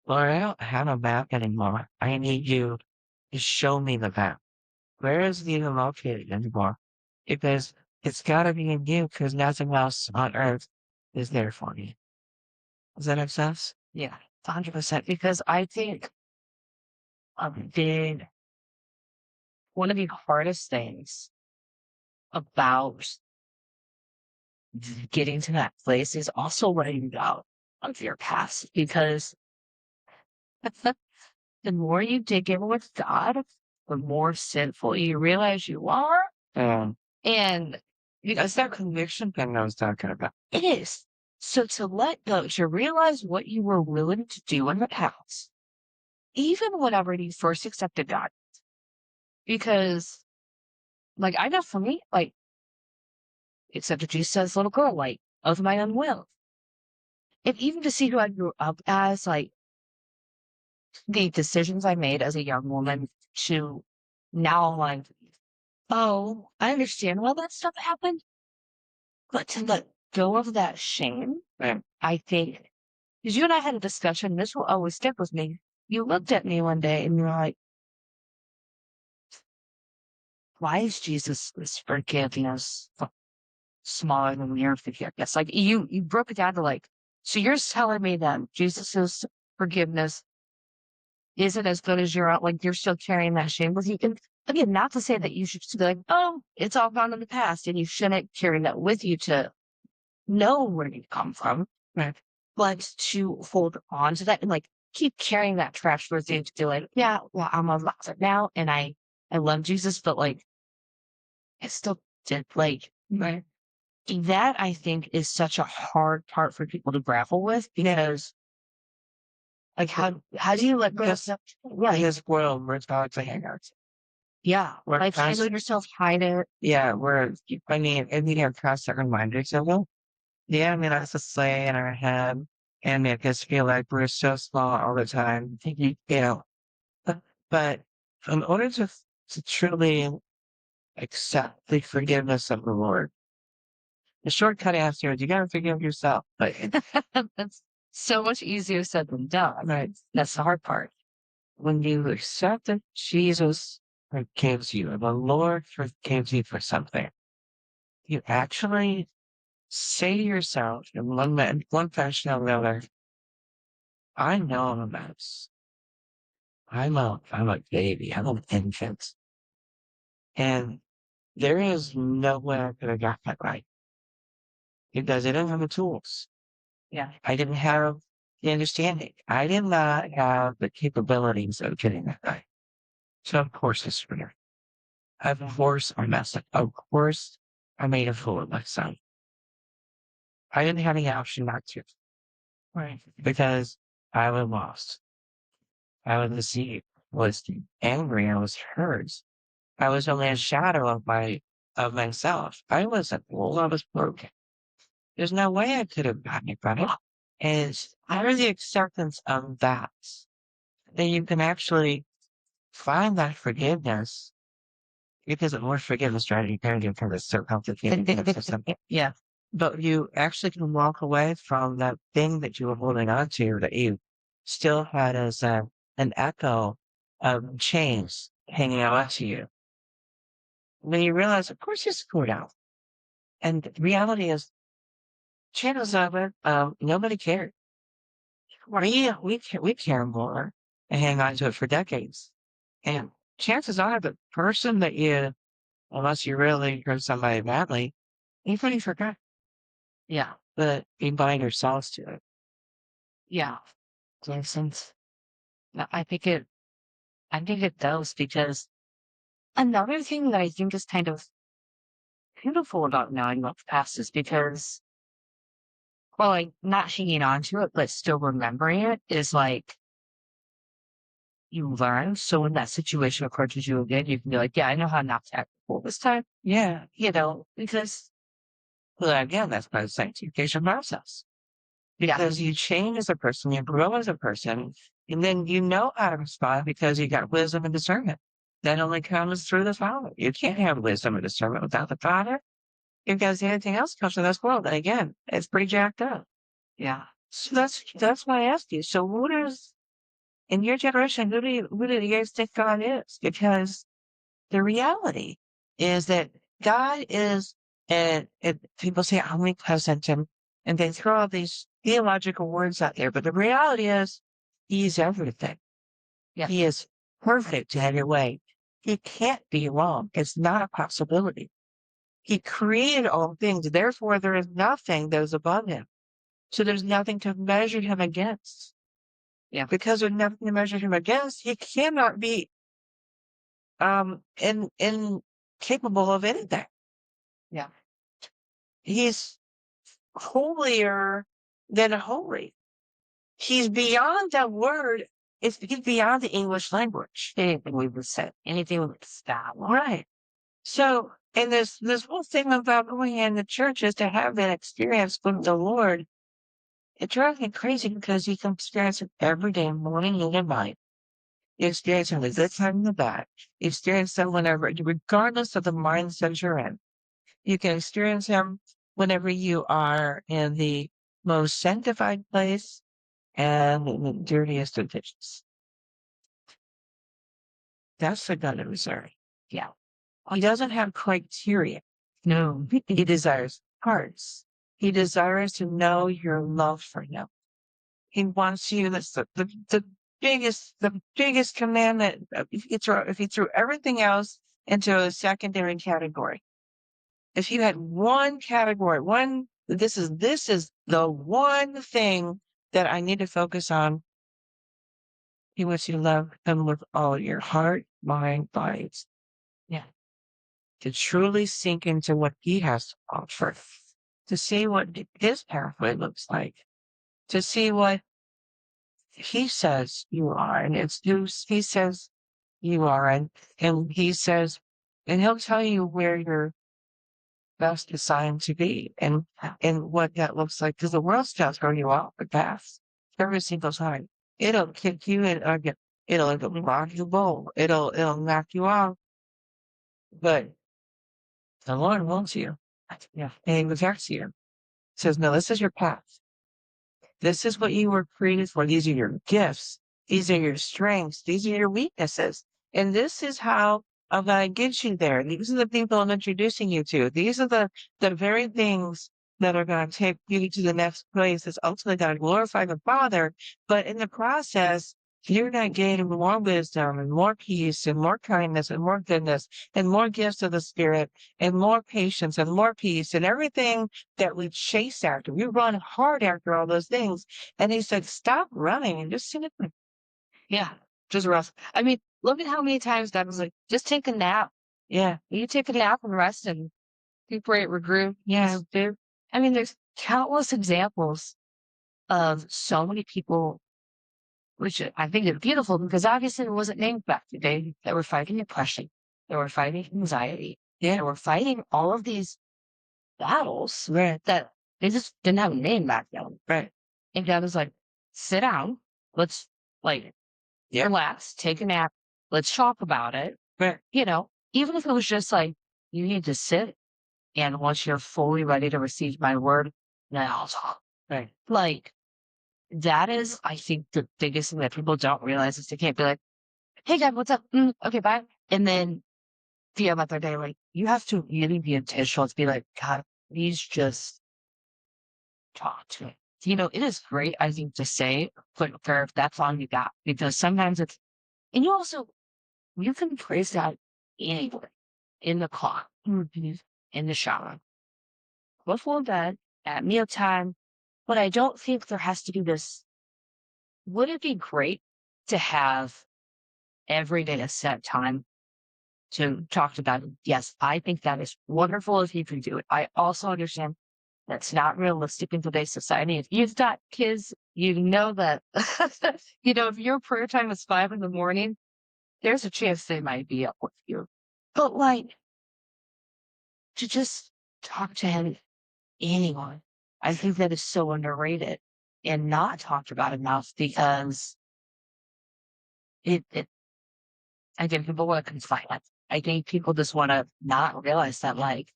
Lord, I don't have a map anymore. I need you to show me the map. Where is it even located anymore? Because it's got to be in you because nothing else on earth is there for me. Does that make sense? Yeah. 100%. Because I think a big, one of the hardest things about getting to that place is also letting go of your past because the more you dig in with God, the more sinful you realize you are. Um, And that's that conviction thing I was talking about. it is. So to let go, to realize what you were willing to do in the past, even whenever you first accepted God. Because, like, I know for me, like, accepted Jesus as a little girl, like, of my own will. And even to see who I grew up as, like, the decisions I made as a young woman to now I'm like, oh, I understand why that stuff happened. But to let go of that shame, Right. I think, because you and I had a discussion, this will always stick with me. You looked at me one day and you're like, why is Jesus' forgiveness smaller than your forgiveness? Like you broke it down to like, so you're telling me that Jesus' forgiveness isn't as good as your own, like you're still carrying that shame with you. And again, not to say that you should just be like, oh, it's all gone in the past and you shouldn't carry that with you to know where you come from, Right. but to hold on to that and like keep carrying that trash with you to be like, yeah, well, I'm alive now and I love Jesus, but like I still did like Right. that I think is such a hard part for people to grapple with because like how do you let go of Because stuff? in Right. this world, we're taught to hang out. Yeah. We're Like handle constant, yourself, hide it. yeah, I mean, and we have constant reminders of it. Yeah, I mean, that's a sleigh in our head and make us feel like we're so small all the time, you know, but, but in order to truly accept the forgiveness of the Lord, the shortcut answer is you gotta forgive yourself. But That's so much easier said than done. right, That's the hard part. when you accept that Jesus forgives you and the Lord forgives you for something, you actually say to yourself in one fashion or another, I know I'm a mess. I'm a baby. I'm an infant. And there is no way I could have got that right because I didn't have the tools. Yeah. I didn't have the understanding. I did not have the capabilities of getting that right. So of course it's fair. Of course I messed up. Of course I made a fool of myself. I didn't have the option not to. Right. Because I was lost. I was deceived. I was angry. I was hurt. I was only a shadow of myself. I wasn't whole. I was broken. There's no way I could have gotten it right. And under the acceptance of that, then you can actually find that forgiveness because the more forgiveness strategy parenting because it's so complicated. It's so simple. Yeah. But you actually can walk away from that thing that you were holding on to that you still had as an echo of chains hanging out to you. When you realize, of course, you screwed out. And the reality is, chances of it, nobody cared. We care more and hang on to it for decades. And chances are the person that you, unless you really hurt somebody badly, you've already forgot. Yeah. But you bind yourselves to it. Yeah. Since I think it does because another thing that I think is kind of beautiful about knowing about the past is because, well, like not hanging on to it, but still remembering it is like you learn. So when that situation occurs to you again, you can be like, yeah, I know how not to act cool this time, Yeah. because Well, again, that's part of the sanctification process. yeah, Because you change as a person, you grow as a person, and then you know how to respond because you got wisdom and discernment. That only comes through the Father. You can't have wisdom and discernment without the Father because anything else comes from this world. And again, it's pretty jacked up. yeah, So that's why I asked you. So who does in your generation, who do you guys think God is? Because the reality is that God is, and people say omnipresent, and they throw out these theological words out there, but the reality is He's everything. yeah, He is perfect in every way. He can't be wrong. It's not a possibility. He created all things. Therefore, there is nothing that is above Him. So there's nothing to measure Him against. yeah, Because there's nothing to measure Him against, He cannot be incapable of anything. yeah, He's holier than holy. He's beyond that word. He's beyond the English language. anything we would say, anything we would stop. Right. So, and this whole thing about going in the church is to have that experience with the Lord. It drives me crazy because you can experience it every day, morning, noon, and night. You experience him the good time and the bad. You experience him whenever, regardless of the mindset you're in. You can experience him whenever you are in the most sanctified place and the dirtiest of ditches. That's the God of Missouri. Yeah, He doesn't have criteria. no, He desires hearts. He desires to know your love for him. He wants you. That's the biggest commandment. If you threw everything else into a secondary category, if you had one category, this is the one thing that I need to focus on. He wants you to love him with all your heart, mind, body. Yeah. To truly sink into what he has to offer, to see what his pathway looks like, to see what he says you are, and it's who he says you are, and he says, and he'll tell you where you're best assigned to be, and what that looks like, because the world's just throw you off the path every single time. It'll kick you in, it'll rock your bowl, it'll knock you out, but the Lord wants you. Yeah, and he protects you. Says, no, this is your path. This is what you were created for. These are your gifts. These are your strengths. These are your weaknesses. And this is how I'm going to get you there. These are the people I'm introducing you to. These are the very things that are going to take you to the next place. It's ultimately going to glorify the Father. But in the process, you're going to gain more wisdom and more peace and more kindness and more goodness and more gifts of the Spirit and more patience and more peace and everything that we chase after. We run hard after all those things. And he said, stop running and just sit in. Yeah. Just rest. I mean, look at how many times God was like, just take a nap. Yeah. You take a nap and rest and recuperate, regroup. Yeah. Dude. I mean, there's countless examples of so many people, which I think is beautiful because obviously it wasn't named back today, that were fighting depression, that were fighting anxiety, Yeah. that were fighting all of these battles Right. that they just didn't have a name back then. Right. And God was like, sit down, let's like Yeah. relax, take a nap, let's talk about it. Right. You know, even if it was just like, you need to sit, and once you're fully ready to receive my word, then I'll talk. Right. Like, that is, I think, the biggest thing that people don't realize is they can't be like, hey, God, what's up? Okay, bye. And then the other day, like, you have to really be intentional to be like, God, please just talk to me. You know, it is great, I think, to say, quick prayer, if that's all you got, because sometimes it's, and you can praise God anywhere, in the car, in the shower, before bed, at mealtime, but I don't think there has to be this. Would it be great to have every day a set time to talk about it? Yes, I think that is wonderful if you can do it. I also understand that's not realistic in today's society. If you've got kids, you know that, if your prayer time is 5 in the morning, there's a chance they might be up with you. But like, to just talk to him, anyone, I think that is so underrated and not talked about enough because it I think people want to confine it. I think people just want to not realize that like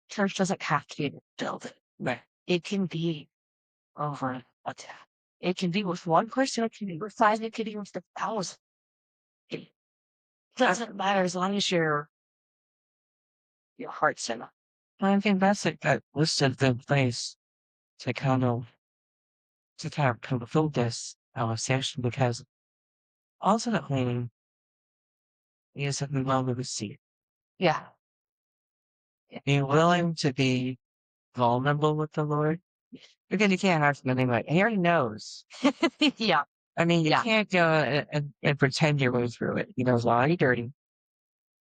church doesn't have to be a building. Right. It can be over a town. It can be with one person, it can be with 5, it can be with 1,000. It doesn't matter as long as your heart's in it. I think that's a listed good place to kind of conclude this conversation because ultimately is that we will receive. Yeah. Be willing to be vulnerable with the Lord because you can't have something like he already knows. Yeah. I mean, you Yeah. can't go and pretend your way through it. He knows all your dirty.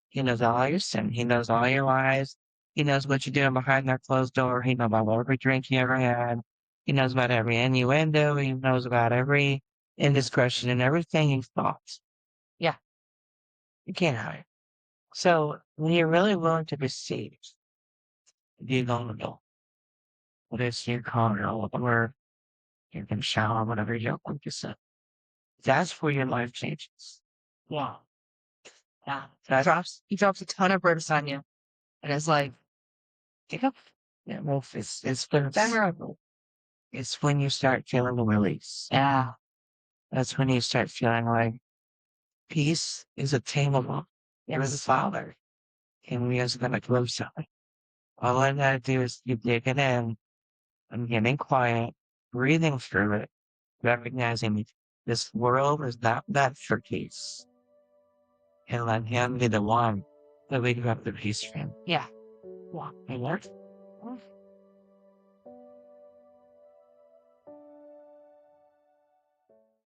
He knows all your sin. He knows all your lies. He knows what you're doing behind that closed door. He knows about every drink you ever had. He knows about every innuendo. He knows about every indiscretion and everything you thought. Yeah. You can't hide. So when you're really willing to receive, be vulnerable. Whether it's your car or you can shower, whatever you want to say. That's where your life changes. Yeah. Yeah. That's He drops a ton of bricks on you. And it's like, yeah, well, it's memorable. It's when you start feeling the release. yeah. That's when you start feeling like peace is attainable. There is a Father, and we are going to close something. All I gotta do is keep digging in and getting quiet, breathing through it, recognizing This world is not meant for peace. And let him be the one that we have the peace from. Yeah. And what?